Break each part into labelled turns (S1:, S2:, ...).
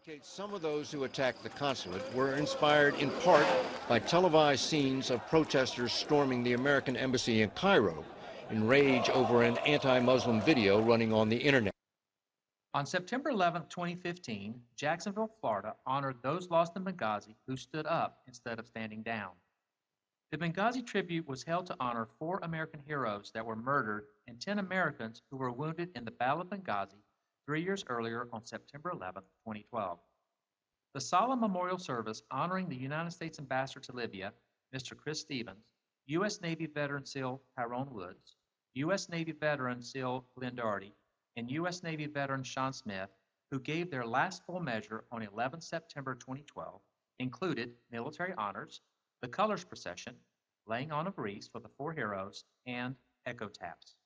S1: indicates some of those who attacked the consulate were inspired in part by televised scenes of protesters storming the American embassy in Cairo in rage over an anti-Muslim video running on the internet.
S2: On September 11, 2015, Jacksonville, Florida honored those lost in Benghazi who stood up instead of standing down. The Benghazi tribute was held to honor 4 American heroes that were murdered and 10 Americans who were wounded in the Battle of Benghazi 3 years earlier on September 11, 2012. The solemn memorial service honoring the United States Ambassador to Libya, Mr. Chris Stevens, U.S. Navy veteran SEAL Tyrone Woods, U.S. Navy veteran SEAL Glenn Doherty, and U.S. Navy veteran Sean Smith, who gave their last full measure on 11 September 2012, included military honors, the colors procession, laying on of wreaths for the 4 heroes, and echo taps.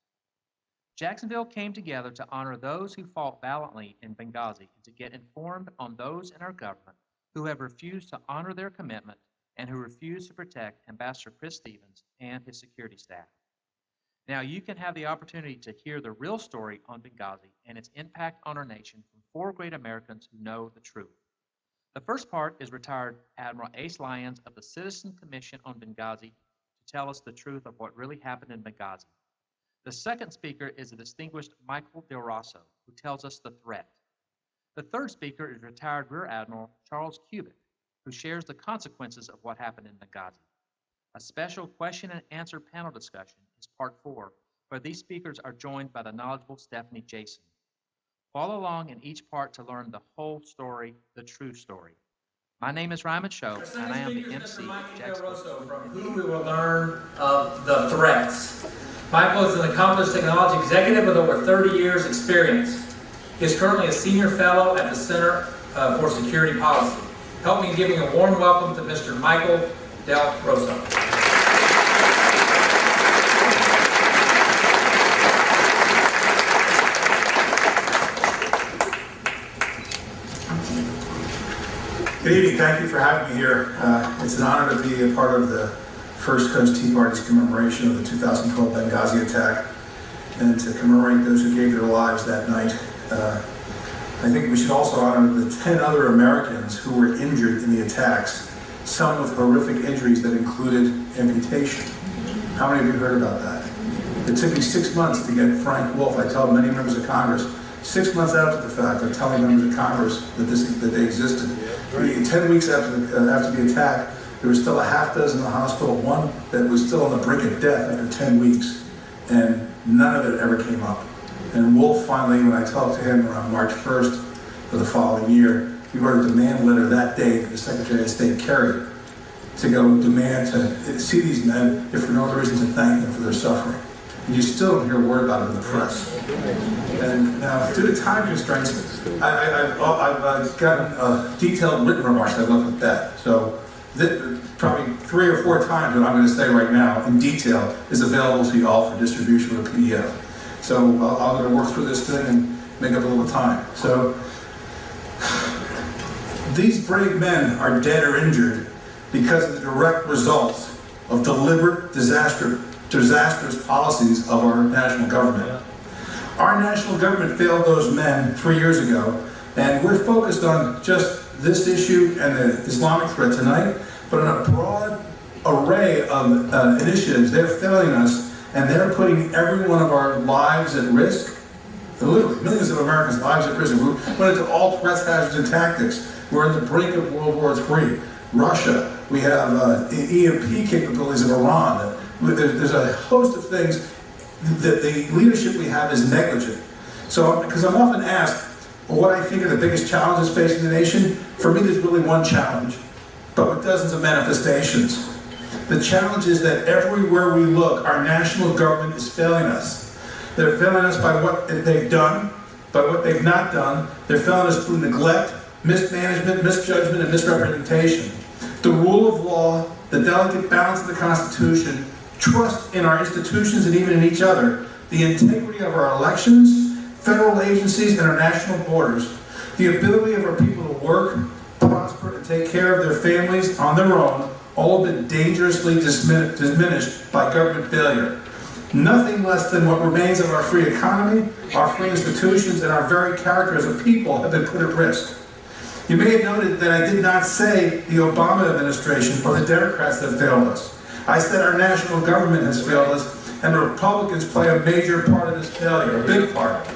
S2: Jacksonville came together to honor those who fought valiantly in Benghazi and to get informed on those in our government who have refused to honor their commitment and who refuse to protect Ambassador Chris Stevens and his security staff. Now you can have the opportunity to hear the real story on Benghazi and its impact on our nation from 4 great Americans who know the truth. The first part is retired Admiral Ace Lyons of the Citizen Commission on Benghazi to tell us the truth of what really happened in Benghazi. The second speaker is the distinguished Michael Del Rosso, who tells us the threat. The third speaker is retired Rear Admiral Charles Cubitt, who shares the consequences of what happened in Benghazi. A special question and answer panel discussion is part 4, where these speakers are joined by the knowledgeable Stephanie Jason. Follow along in each part to learn the whole story, the true story. My name is Ryman Show, and I am the MC of Jacksonville.
S3: Rosso, from whom we will learn of the threats. Michael is an accomplished technology executive with over 30 years experience. He is currently a senior fellow at the Center for Security Policy. Help me in giving a warm welcome to Mr. Michael Del Rosso.
S4: Good evening. Thank you for having me here. It's an honor to be a part of the First Coast Tea Party's commemoration of the 2012 Benghazi attack and to commemorate those who gave their lives that night. I think we should also honor the 10 other Americans who were injured in the attacks, some with horrific injuries that included amputation. How many of you heard about that? It took me 6 months to get Frank Wolf. I tell many members of Congress, 6 months after the fact, I'm telling members of Congress that they existed. 10 weeks after the attack, there was still a half dozen in the hospital, one that was still on the brink of death after 10 weeks, and none of it ever came up. And Wolf finally, when I talked to him around March 1st of the following year, he wrote a demand letter that day to the Secretary of State Kerry to go demand to see these men, if for no other reason to thank them for their suffering. And you still don't hear a word about it in the press. And now, due to time constraints, I've gotten detailed written remarks. I left at that. So probably 3 or 4 times what I'm going to say right now in detail is available to you all for distribution with a PDF. So I'm going to work through this thing and make up a little time. So these brave men are dead or injured because of the direct results of deliberate disastrous policies of our national government. Our national government failed those men 3 years ago, and we're focused on just this issue and the Islamic threat tonight, but on a broad array of initiatives. They're failing us, and they're putting every one of our lives at risk. Literally, millions of Americans' lives at risk. We went into all threats, hazards, and tactics. We're at the brink of World War III. Russia, we have EMP capabilities of Iran. There's a host of things that the leadership we have is negligent. So, because I'm often asked what I think are the biggest challenges facing the nation, for me there's really one challenge, but with dozens of manifestations. The challenge is that everywhere we look, our national government is failing us. They're failing us by what they've done, by what they've not done. They're failing us through neglect, mismanagement, misjudgment, and misrepresentation. The rule of law, the delicate balance of the Constitution, trust in our institutions and even in each other, the integrity of our elections, federal agencies, and our national borders, the ability of our people to work, prosper, and take care of their families on their own, all have been dangerously diminished by government failure. Nothing less than what remains of our free economy, our free institutions, and our very character as a people have been put at risk. You may have noted that I did not say the Obama administration or the Democrats that failed us. I said our national government has failed us, and the Republicans play a major part of this failure, a big part.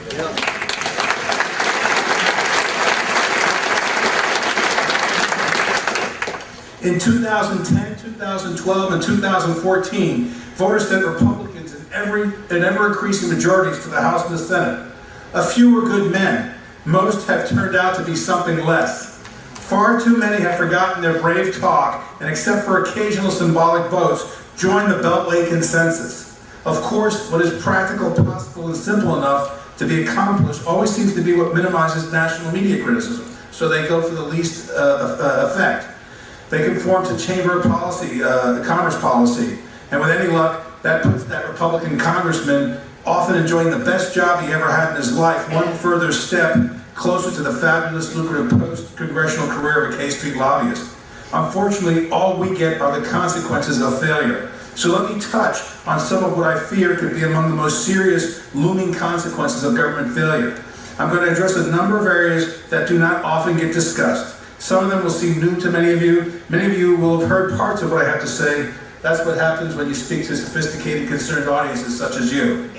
S4: In 2010, 2012, and 2014, voters sent Republicans in ever-increasing majorities to the House and the Senate. A few were good men. Most have turned out to be something less. Far too many have forgotten their brave talk, and except for occasional symbolic votes, joined the Beltway consensus. Of course, what is practical, possible, and simple enough to be accomplished always seems to be what minimizes national media criticism, so they go for the least effect. They conform to chamber policy, commerce policy, and with any luck, that puts that Republican congressman, often enjoying the best job he ever had in his life, one further step closer to the fabulous, lucrative post-congressional career of a K Street lobbyist. Unfortunately, all we get are the consequences of failure. So let me touch on some of what I fear could be among the most serious, looming consequences of government failure. I'm going to address a number of areas that do not often get discussed. Some of them will seem new to many of you. Many of you will have heard parts of what I have to say. That's what happens when you speak to sophisticated, concerned audiences such as you.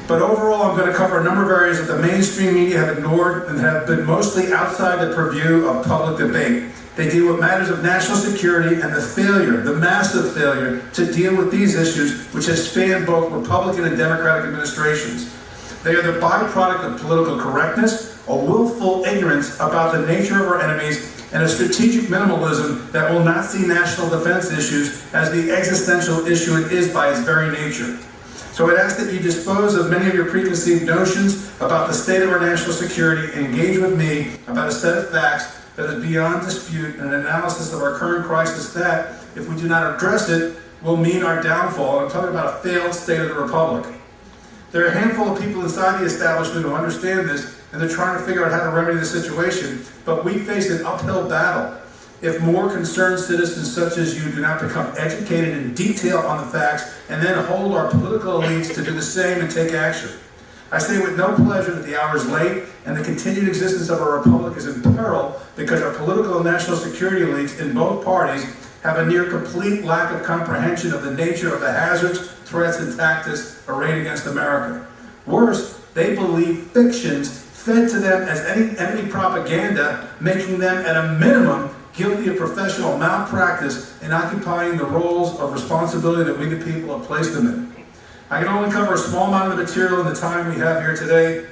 S4: But overall, I'm going to cover a number of areas that the mainstream media have ignored and have been mostly outside the purview of public debate. They deal with matters of national security and the failure, the massive failure, to deal with these issues, which has spanned both Republican and Democratic administrations. They are the byproduct of political correctness, a willful ignorance about the nature of our enemies, and a strategic minimalism that will not see national defense issues as the existential issue it is by its very nature. So I'd ask that you dispose of many of your preconceived notions about the state of our national security and engage with me about a set of facts that is beyond dispute and an analysis of our current crisis that, if we do not address it, will mean our downfall. And I'm talking about a failed state of the republic. There are a handful of people inside the establishment who understand this, and they're trying to figure out how to remedy the situation, but we face an uphill battle if more concerned citizens such as you do not become educated in detail on the facts and then hold our political elites to do the same and take action. I say with no pleasure that the hour is late and the continued existence of our republic is in peril because our political and national security elites in both parties have a near complete lack of comprehension of the nature of the hazards, threats, and tactics arrayed against America. Worse, they believe fictions fed to them as enemy propaganda, making them at a minimum guilty of professional malpractice in occupying the roles of responsibility that we the people have placed them in. I can only cover a small amount of the material in the time we have here today,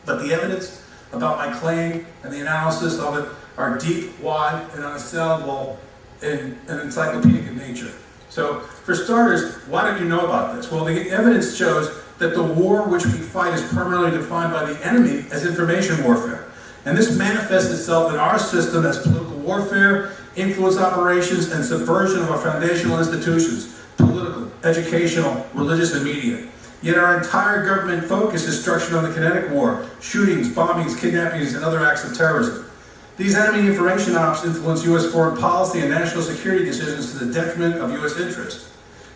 S4: but the evidence about my claim and the analysis of it are deep, wide, and unassailable and encyclopedic in nature. So, for starters, why don't you know about this? Well, the evidence shows that the war which we fight is permanently defined by the enemy as information warfare. And this manifests itself in our system as political warfare, influence operations, and subversion of our foundational institutions, political, educational, religious, and media. Yet our entire government focus is structured on the kinetic war, shootings, bombings, kidnappings, and other acts of terrorism. These enemy information ops influence U.S. foreign policy and national security decisions to the detriment of U.S. interest.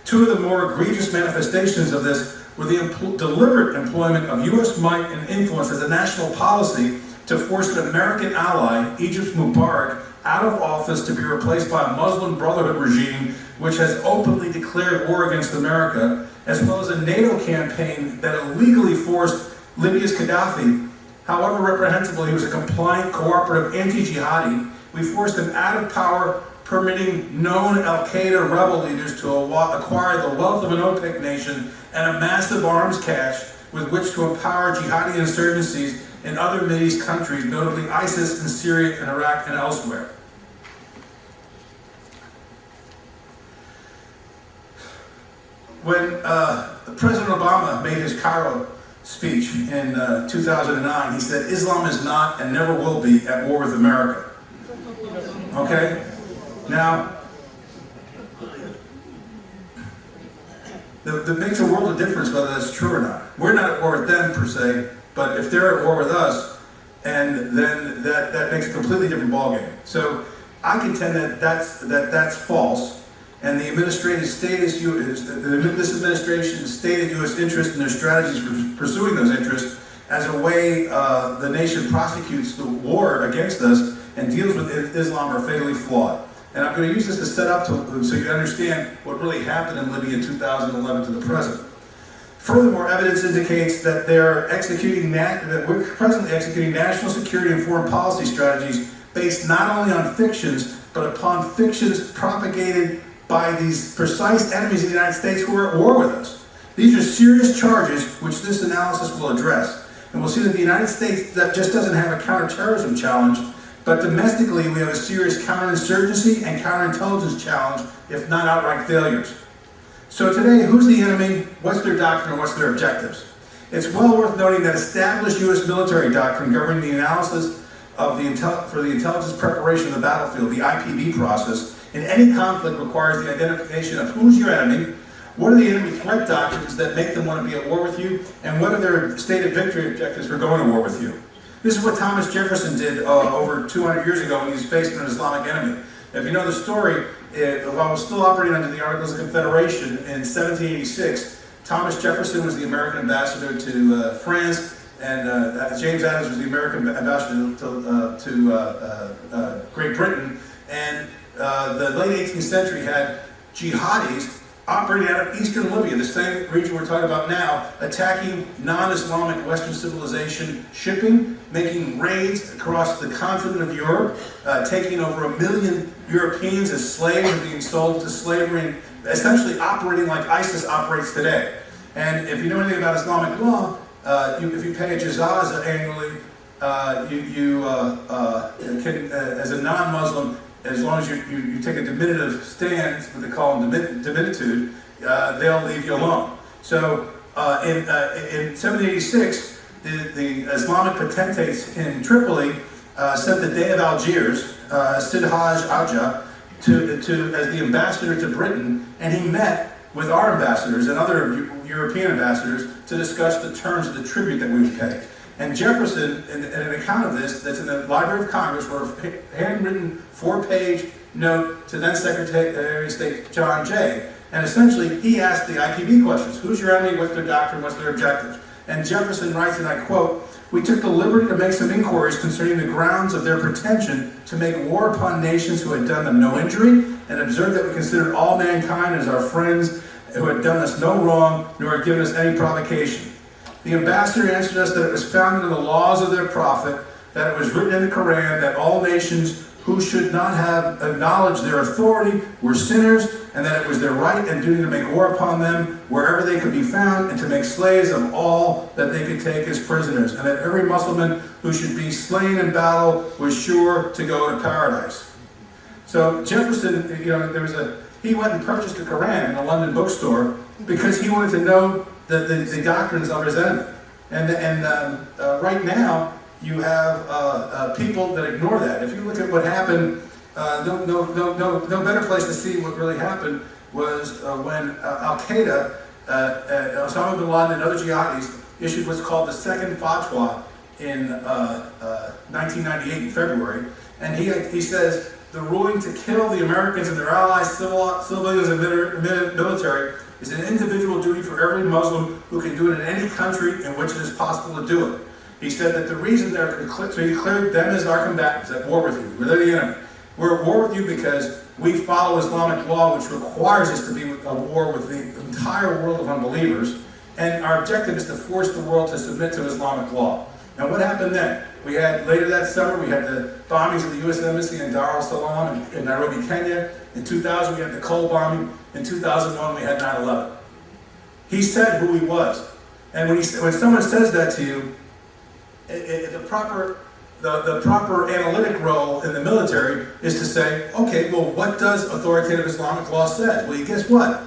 S4: Two of the more egregious manifestations of this were the deliberate employment of U.S. might and influence as a national policy to force an American ally, Egypt's Mubarak, out of office to be replaced by a Muslim Brotherhood regime which has openly declared war against America, as well as a NATO campaign that illegally forced Libya's Gaddafi. However reprehensible he was a compliant, cooperative anti-jihadi, we forced him out of power, permitting known al-Qaeda rebel leaders to acquire the wealth of an OPEC nation and a massive arms cache with which to empower jihadi insurgencies in other Mideast countries, notably ISIS in Syria and Iraq and elsewhere. When President Obama made his Cairo speech in 2009, he said, "Islam is not and never will be at war with America." Okay? Now, that makes a world of difference whether that's true or not. We're not at war with them per se, but if they're at war with us, and then that makes a completely different ballgame. So I contend that that's false, and the administrative status this administration's stated U.S. interest and their strategies for pursuing those interests as a way the nation prosecutes the war against us and deals with Islam are fatally flawed. And I'm going to use this to set up so you understand what really happened in Libya in 2011 to the present. Furthermore, evidence indicates that we're presently executing national security and foreign policy strategies based not only on fictions, but upon fictions propagated by these precise enemies of the United States who are at war with us. These are serious charges which this analysis will address. And we'll see that the United States just doesn't have a counterterrorism challenge, but domestically we have a serious counterinsurgency and counterintelligence challenge, if not outright failures. So today, who's the enemy, what's their doctrine, and what's their objectives? It's well worth noting that established U.S. military doctrine governing the analysis of for the intelligence preparation of the battlefield, the IPB process, in any conflict requires the identification of who's your enemy, what are the enemy threat doctrines that make them want to be at war with you, and what are their stated victory objectives for going to war with you. This is what Thomas Jefferson did over 200 years ago when he was faced with an Islamic enemy. If you know the story, while still operating under the Articles of Confederation in 1786, Thomas Jefferson was the American ambassador to France, and James Adams was the American ambassador to Great Britain. And the late 18th century had jihadis operating out of eastern Libya, the same region we're talking about now, attacking non-Islamic Western civilization shipping, making raids across the continent of Europe, taking over 1 million Europeans as slaves and being sold to slavery, and essentially operating like ISIS operates today. And if you know anything about Islamic law, if you pay a jizya annually, you can, as a non-Muslim, as long as you take a diminutive stand, what they call diminitude, they'll leave you alone. So in 1786, the Islamic potentates in Tripoli sent the Dey of Algiers, Sid Haj Aja, as the ambassador to Britain, and he met with our ambassadors and other European ambassadors to discuss the terms of the tribute that we would pay. And Jefferson, in an account of this that's in the Library of Congress, wrote a handwritten 4-page note to then Secretary of State John Jay. And essentially, he asked the IPB questions. Who's your enemy? What's their doctrine? What's their objectives? And Jefferson writes, and I quote, "We took the liberty to make some inquiries concerning the grounds of their pretension to make war upon nations who had done them no injury, and observed that we considered all mankind as our friends who had done us no wrong, nor had given us any provocation. The ambassador answered us that it was founded in the laws of their prophet, that it was written in the Quran that all nations who should not have acknowledged their authority were sinners, and that it was their right and duty to make war upon them wherever they could be found, and to make slaves of all that they could take as prisoners, and that every Muslim who should be slain in battle was sure to go to paradise." So Jefferson, he went and purchased the Quran in a London bookstore because he wanted to know the doctrines of his enemy. And right now, you have people that ignore that. If you look at what happened, no better place to see what really happened was when Al-Qaeda, Osama bin Laden and other jihadis issued what's called the Second Fatwa in 1998 in February. And he says, the ruling to kill the Americans and their allies, civilians and military, is an individual duty for every Muslim who can do it in any country in which it is possible to do it. He said that the reason so he declared them as our combatants at war with you. They're the enemy. We're at war with you because we follow Islamic law, which requires us to be at war with the entire world of unbelievers. And our objective is to force the world to submit to Islamic law. Now what happened then? We had, later that summer, we had the bombings of the U.S. Embassy in Dar es Salaam in Nairobi, Kenya. In 2000, we had the Cole bombing. In 2001, we had 9/11. He said who he was. And when someone says that to you, the proper analytic role in the military is to say, okay, well, what does authoritative Islamic law say? Well, guess what?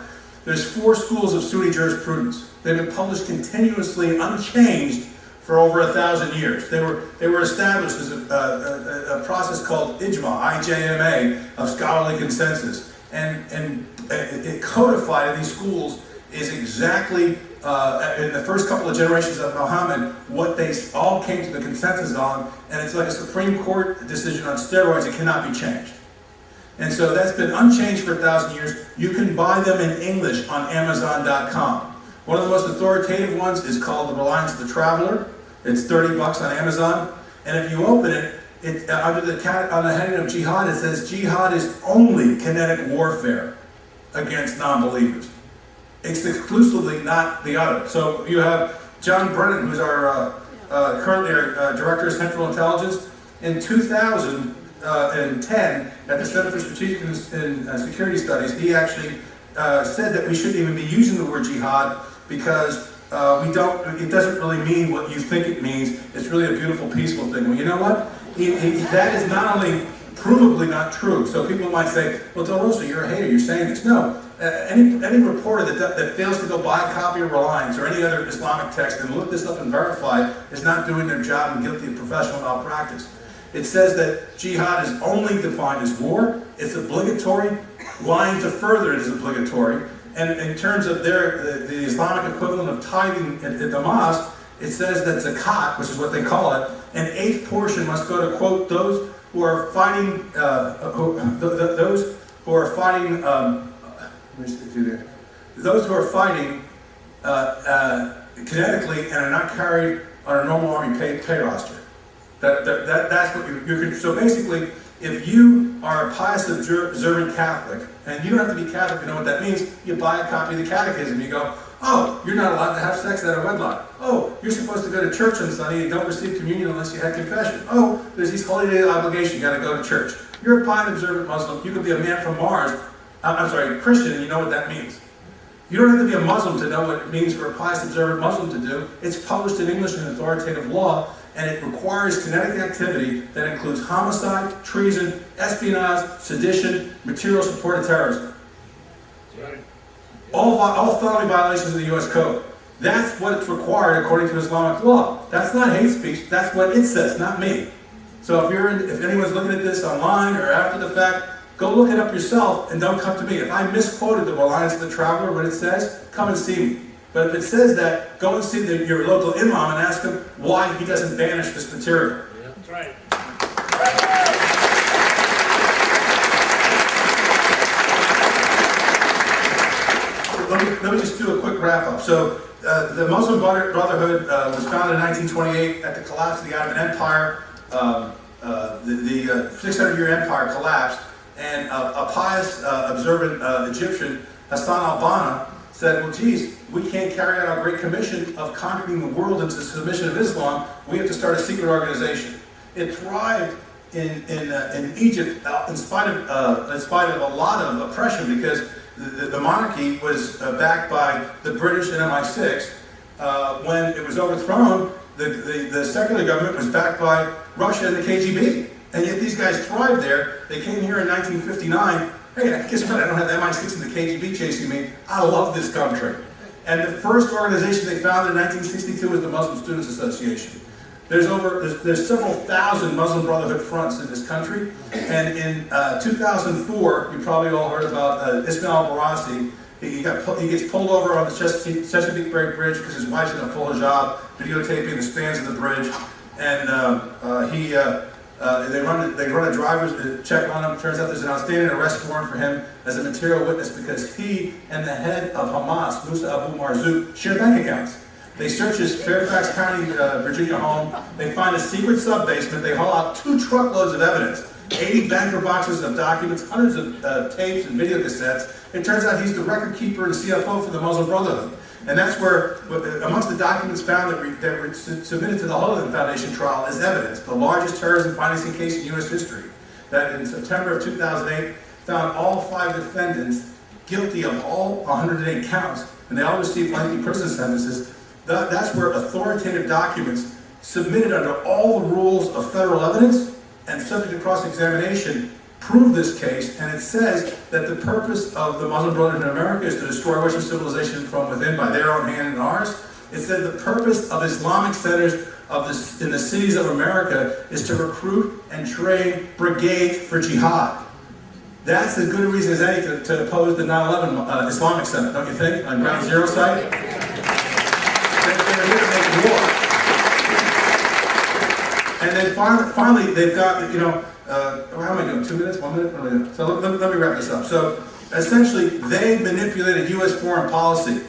S4: There's 4 schools of Sunni jurisprudence. They've been published continuously, unchanged, for over 1,000 years. They were established as a process called ijma, I-J-M-A, of scholarly consensus. And it codified in these schools is exactly, in the first couple of generations of Muhammad, what they all came to the consensus on, and it's like a Supreme Court decision on steroids. It cannot be changed. And so that's been unchanged for 1,000 years. You can buy them in English on Amazon.com. One of the most authoritative ones is called The Reliance of the Traveler. It's $30 on Amazon. And if you open it, under on the heading of jihad, it says jihad is only kinetic warfare against non-believers. It's exclusively not the other. So you have John Brennan, who's our currently our Director of Central Intelligence. In 2010, at the Center for Strategic and Security Studies, he actually said that we shouldn't even be using the word jihad because it doesn't really mean what you think it means. It's really a beautiful, peaceful thing. Well, you know what? That is not only provably not true. So people might say, well, Del Rosso, you're a hater, you're saying this. No. Any reporter that fails to go buy a copy of Reliance or any other Islamic text and look this up and verify it is not doing their job and guilty of professional malpractice. It says that jihad is only defined as war. It's obligatory. Lying to further it is obligatory. And in terms of the Islamic equivalent of tithing at the mosque, it says that zakat, which is what they call it, an eighth portion must go to, quote, those who are fighting, those who are fighting kinetically and are not carried on a normal army pay roster. That's what you're. So basically, if you are a pious observant Catholic, and you don't have to be Catholic to know what that means, you buy a copy of the Catechism. You go, oh, you're not allowed to have sex out of wedlock. Oh, you're supposed to go to church on Sunday. You don't receive communion unless you had confession. Oh, there's these holy day obligations. You got to go to church. You're a pious observant Muslim. You could be a man from Mars. Christian, and you know what that means. You don't have to be a Muslim to know what it means for a pious observant Muslim to do. It's published in English in authoritative law, and it requires kinetic activity that includes homicide, treason, espionage, sedition, material support of terrorism. All felony violations of the U.S. Code. That's what's required according to Islamic law. That's not hate speech. That's what it says, not me. So if anyone's looking at this online or after the fact, go look it up yourself and don't come to me. If I misquoted the Reliance of the Traveler, what it says, come and see me. But if it says that, go and see your local imam and ask him why he doesn't banish this material.
S5: Yeah, that's right.
S4: Let me just do a quick wrap up. So the Muslim Brotherhood was founded in 1928 at the collapse of the Ottoman Empire. The 600-year empire collapsed, and a pious, observant Egyptian, Hassan al-Banna, said, well, geez, we can't carry out our great commission of conquering the world into the submission of Islam. We have to start a secret organization. It thrived in Egypt in spite of a lot of oppression, because the monarchy was backed by the British and MI6. When it was overthrown, the secular government was backed by Russia and the KGB. And yet these guys thrived there. They came here in 1959. Hey, guess what? I don't have the MI6 and the KGB chasing me. I love this country. And the first organization they founded in 1962 was the Muslim Students Association. There's several thousand Muslim Brotherhood fronts in this country. And in 2004, you probably all heard about Ismail al-Barasi. He gets pulled over on the Chesapeake Bay Bridge because his wife's in a full hijab, videotaping the spans of the bridge. And they run a driver's check on him. Turns out there's an outstanding arrest warrant for him as a material witness because he and the head of Hamas, Musa Abu Marzouk, share bank accounts. They search his Fairfax County, Virginia home. They find a secret sub-basement. They haul out 2 truckloads of evidence, 80 banker boxes of documents, hundreds of tapes and video cassettes. It turns out he's the record keeper and CFO for the Muslim Brotherhood. And that's where, amongst the documents found that were submitted to the Holocaust Foundation trial as evidence, the largest terrorism financing case in U.S. history, that in September of 2008 found all 5 defendants guilty of all 108 counts, and they all received lengthy prison sentences. That's where authoritative documents submitted under all the rules of federal evidence and subject to cross-examination prove this case, and it says that the purpose of the Muslim Brotherhood in America is to destroy Western civilization from within by their own hand and ours. It said the purpose of Islamic centers in the cities of America is to recruit and train brigades for jihad. That's as good a reason as any to oppose the 9/11 Islamic Center, don't you think, on Ground Zero site? They're here to make war. And then finally they've got, how am I doing? 2 minutes? 1 minute? What am I doing? So let me wrap this up. So essentially, they manipulated U.S. foreign policy.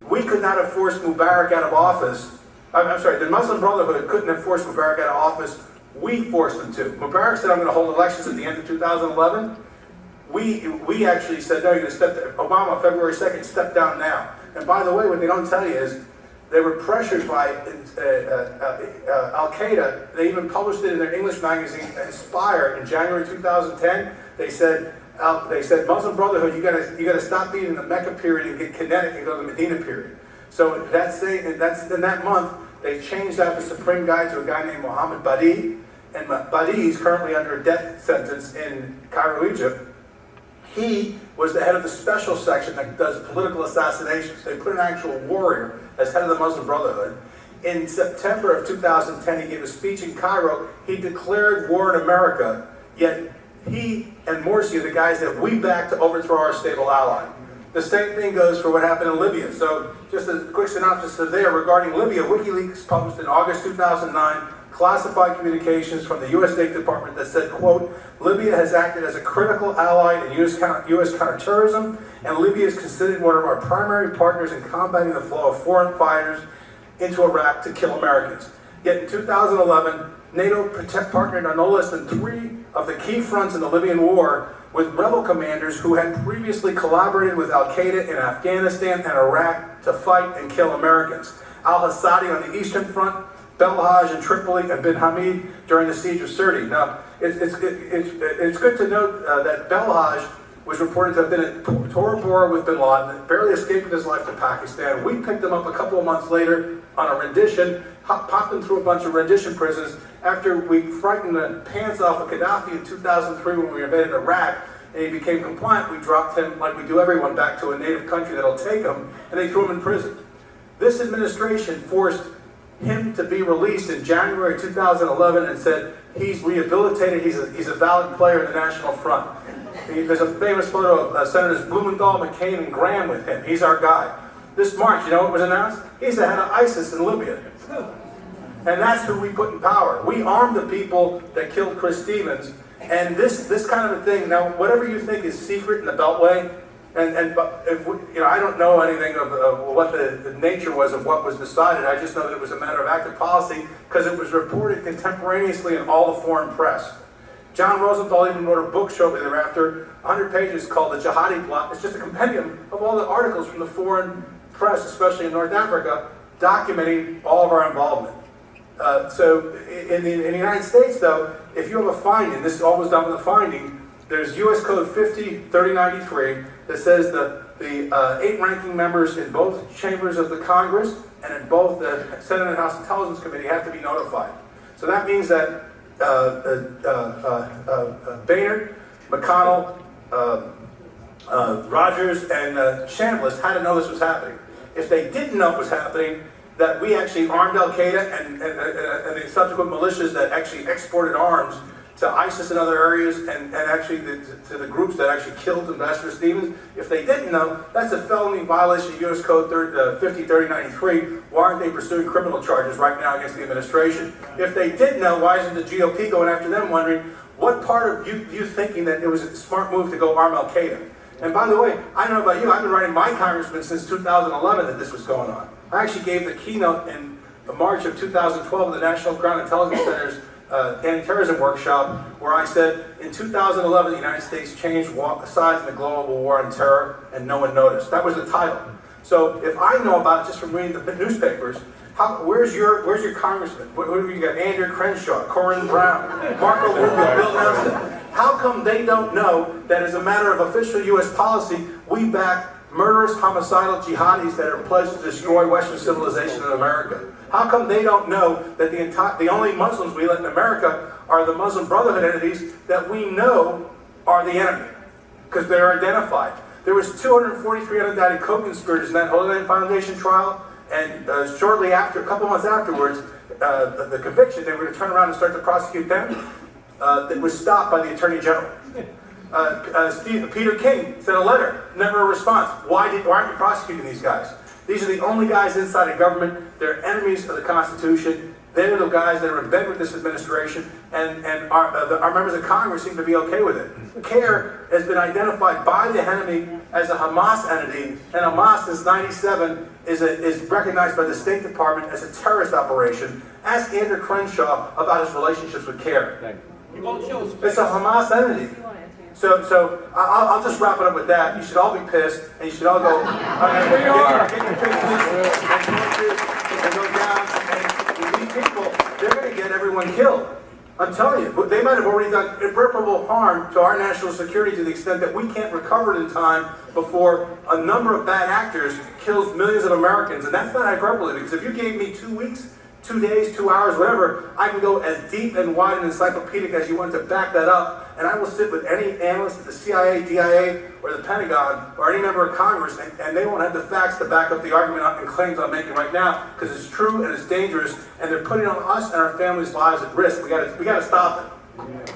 S4: We could not have forced Mubarak out of office I'm sorry, the Muslim Brotherhood couldn't have forced Mubarak out of office. We forced them to. Mubarak said, I'm going to hold elections at the end of 2011. We actually said, no, you're going to step down. Obama, February 2nd, step down now. And by the way, what they don't tell you is they were pressured by Al-Qaeda. They even published it in their English magazine, Inspire, in January 2010. They said, Muslim Brotherhood, you got to stop being in the Mecca period and get kinetic and go to the Medina period. So that's in that month, they changed out the Supreme Guide to a guy named Mohammed Badi. And Badi is currently under a death sentence in Cairo, Egypt. He was the head of the special section that does political assassinations. They put an actual warrior as head of the Muslim Brotherhood. In September of 2010, he gave a speech in Cairo. He declared war in America, yet he and Morsi are the guys that we backed to overthrow our stable ally. The same thing goes for what happened in Libya. So just a quick synopsis of there regarding Libya. WikiLeaks published in August 2009 classified communications from the U.S. State Department that said, quote, Libya has acted as a critical ally in U.S. counterterrorism, and Libya is considered one of our primary partners in combating the flow of foreign fighters into Iraq to kill Americans. Yet in 2011, NATO partnered on no less than 3 of the key fronts in the Libyan war with rebel commanders who had previously collaborated with Al-Qaeda in Afghanistan and Iraq to fight and kill Americans. Al-Hassadi on the Eastern Front, Belhaj in Tripoli, and Bin Hamid during the siege of Sirte. Now, it's good to note that Belhaj was reported to have been at Tora Bora with bin Laden, barely escaped with his life to Pakistan. We picked him up a couple of months later on a rendition, popped him through a bunch of rendition prisons after we frightened the pants off of Gaddafi in 2003 when we invaded Iraq, and he became compliant. We dropped him, like we do everyone, back to a native country that'll take him, and they threw him in prison. This administration forced him to be released in January 2011 and said he's rehabilitated, he's a valid player in the National Front. There's a famous photo of Senators Blumenthal, McCain, and Graham with him. He's our guy. This March, you know what was announced? He's the head of ISIS in Libya. And that's who we put in power. We armed the people that killed Chris Stevens. And this kind of a thing, now whatever you think is secret in the Beltway, I don't know anything of what the nature was of what was decided. I just know that it was a matter of active policy because it was reported contemporaneously in all the foreign press. John Rosenthal even wrote a book shortly thereafter, 100 pages, called The Jihadi Plot. It's just a compendium of all the articles from the foreign press, especially in North Africa, documenting all of our involvement. So in the United States, though, if you have a finding, this is all was done with a finding, there's U.S. Code 50-3093 that says the 8 ranking members in both chambers of the Congress and in both the Senate and House Intelligence Committee have to be notified. So that means that Boehner, McConnell, Rogers, and Chambliss had to know this was happening. If they didn't know it was happening, that we actually armed Al-Qaeda and the subsequent militias that actually exported arms to ISIS and other areas, and actually to the groups that actually killed Ambassador Stevens. If they didn't know, that's a felony violation of U.S. Code 50-3093. Why aren't they pursuing criminal charges right now against the administration? If they did know, why isn't the GOP going after them, wondering what part of you thinking that it was a smart move to go arm Al-Qaeda? And by the way, I don't know about you, I've been writing my congressman since 2011 that this was going on. I actually gave the keynote in March of 2012 at the National Ground Intelligence Center's anti-terrorism workshop, where I said, in 2011, the United States changed sides in the global war on terror, and no one noticed. That was the title. So if I know about it just from reading the newspapers, where's your congressman? What have you got? Andrew Crenshaw, Corinne Brown, Marco Rubio, Bill Nelson. How come they don't know that as a matter of official U.S. policy, we back murderous, homicidal jihadis that are pledged to destroy Western civilization in America? How come they don't know that the only Muslims we let in America are the Muslim Brotherhood entities that we know are the enemy? Because they're identified. There was 243 unindicted co-conspirators in that Holy Land Foundation trial, and shortly after, a couple months afterwards, the conviction, they were going to turn around and start to prosecute them. That was stopped by the Attorney General. Peter King sent a letter, never a response. Why aren't you prosecuting these guys? These are the only guys inside of government. They're enemies of the Constitution, They're the guys that are in bed with this administration, and our members of Congress seem to be okay with it. CARE has been identified by the enemy as a Hamas entity, and Hamas since '97 is recognized by the State Department as a terrorist operation. Ask Andrew Crenshaw about his relationships with CARE. It's a Hamas entity. So I'll just wrap it up with that. You should all be pissed, and you should all go. Get your pictures and go down. And these people, they're going to get everyone killed. I'm telling you, they might have already done irreparable harm to our national security to the extent that we can't recover it in time before a number of bad actors kills millions of Americans. And that's not hyperbole, because if you gave me 2 weeks, 2 days, 2 hours, whatever, I can go as deep and wide and encyclopedic as you want to back that up, and I will sit with any analyst at the CIA, DIA, or the Pentagon, or any member of Congress, and they won't have the facts to back up the argument and claims I'm making right now, because it's true and it's dangerous, and they're putting on us and our families' lives at risk. We got to stop it.